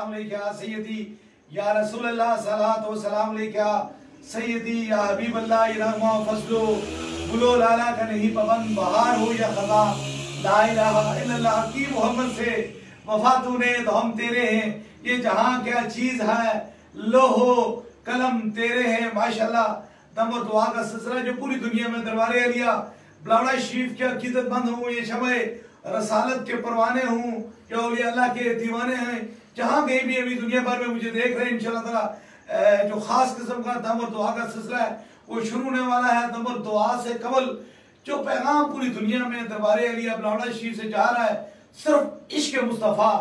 सलाम अलैका सय्यदी या रसूल अल्लाह सलातो सलाम अलैका सय्यदी या हबीब अल्लाह इरहमा फजलो बुलो लाला का नहीं पवन बहार हो या खजा ला इलाहा इल्लल्लाह की मोहम्मद से वफा तूने तो हम तेरे हैं, ये जहां क्या चीज है लोहो कलम तेरे हैं। माशाल्लाह दम और दुआ का सिलसिला जो पूरी दुनिया में दरबार अलिया बिलावल शरीफ के अकीदतमंद हूँ, ये शमे रसालत के परवाने हूँ, क्या औलिया अल्लाह के दीवाने हैं, जहाँ कहीं भी अभी दुनिया भर में मुझे देख रहे हैं इंशाअल्लाह ताला जो खास किस्म का दम और दुआ का सिलसिला है वो शुरू होने वाला है। दम और दुआ से कबल जो पैगाम पूरी दुनिया में दरबार अलिया बिलावल शरीफ से जा रहा है सिर्फ इश्क मुस्तफ़ा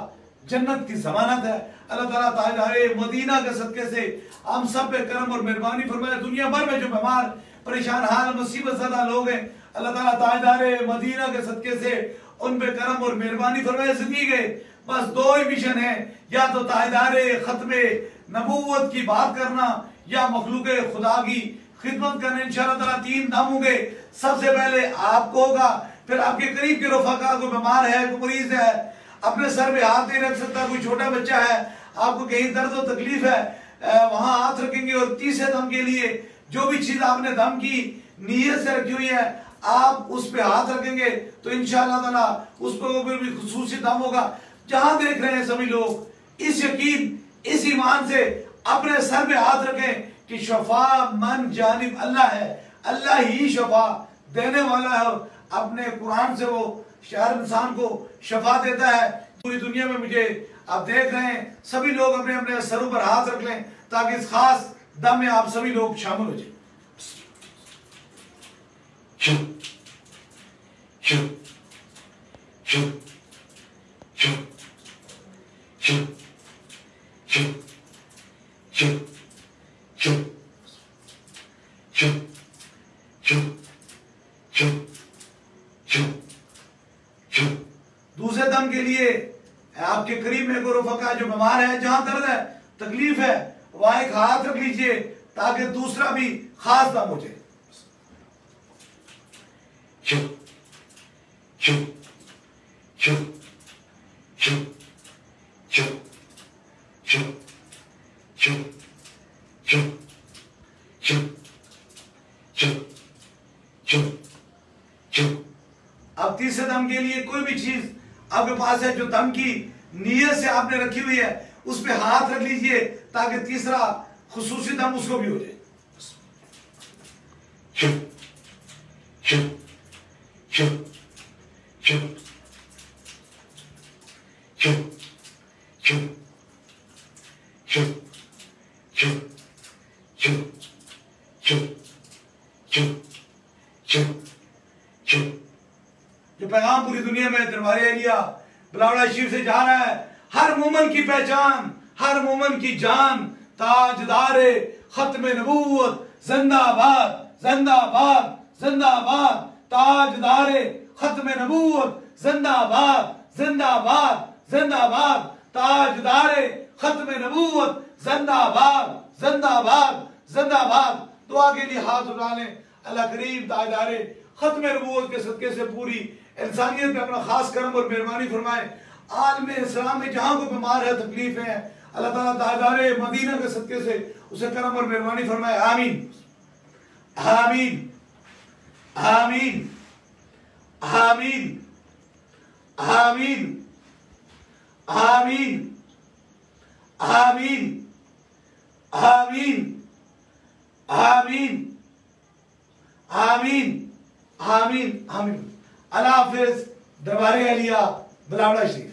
जन्नत की जमानत है। अल्लाह ताला ताजदारे मदीना के सदके से हम सब पे करम और मेहरबानी फरमाए। दुनिया भर में जो बीमार परेशान हाल मुसीबत ज़दा लोग हैं अल्लाह ताला ताजदारे मदीना के सदके से उन पे करम और मेहरबानी फरमाए। जिंदगी के बस दो ही मिशन है, या तो ताजदारे खत्मे नबूवत की बात करना या मखलूक खुदा की खिदमत करना। इंशाअल्लाह ताला तीन दम होंगे, सबसे पहले आपको होगा, फिर आपके करीब के रफ़ाका, कोई बीमार है, कोई मरीज है, अपने सर पे हाथ नहीं रख सकता, कोई छोटा बच्चा है, आपको कहीं दर्द और तकलीफ है, वहां हाथ रखेंगे। और तीसरे दम के लिए जो भी चीज आपने दम की नीयत से रखी हुई है आप उस पे हाथ रखेंगे तो इंशाअल्लाह ताला उस पर भी खुसूसी दम होगा। जहां देख रहे हैं सभी लोग इस यकीन इस ईमान से अपने सर पे हाथ रखें कि शफा मन जानिब अल्लाह है, अल्लाह ही शफा देने वाला है। अपने कुरान से वो शहर इंसान को शफा देता है। पूरी दुनिया में मुझे आप देख रहे हैं सभी लोग अपने अपने सरों पर हाथ रख लें ताकि इस खास दम में आप सभी लोग शामिल हो जाए। दूसरे दम के लिए आपके करीब में कोई रफ़ाका जो बीमार है, जहां दर्द है तकलीफ है वहां एक हाथ रख लीजिए ताकि दूसरा भी खास दम हो जाए। अब तीसरे दम के लिए कोई भी चीज आपके पास है जो दम की नीयत से आपने रखी हुई है उस पे हाथ रख लीजिए ताकि तीसरा खुसूसी दम उसको भी हो जाए। जो पैगाम पूरी दुनिया में दरबार अलिया बिलावल शरीफ से जा रहा है, हर मोमन की पहचान, हर मोमन की जान, ताजदारे खत्मे नबूवत जिंदाबाद जिंदाबाद जिंदाबाद, ताजदारे खत्मे नबूवत जिंदाबाद जिंदाबाद जिंदाबाद, ताजदारे खत्मे नबूवत जिंदाबाद जिंदाबाद जिंदाबाद। दुआ के लिए हाथ उठा लें। अल्लाह करीम ताजदारे खत्मे नबूवत के सदके से पूरी इंसानियत पे अपना खास करम और मेहरबानी फरमाए। आलम इस्लाम में जहां को बीमार है तकलीफ है अल्लाह ताला ताजदारे मदीना के सदके से उसे करम और मेहरबानी फरमाए। आमीन आमीन आमीन आमीन आमीन आमीन आमीन आमीन आमीन आमीन आमीन आमीन। अल्लाह हाफिज़। दरबार अलिया बिलावल शरीफ।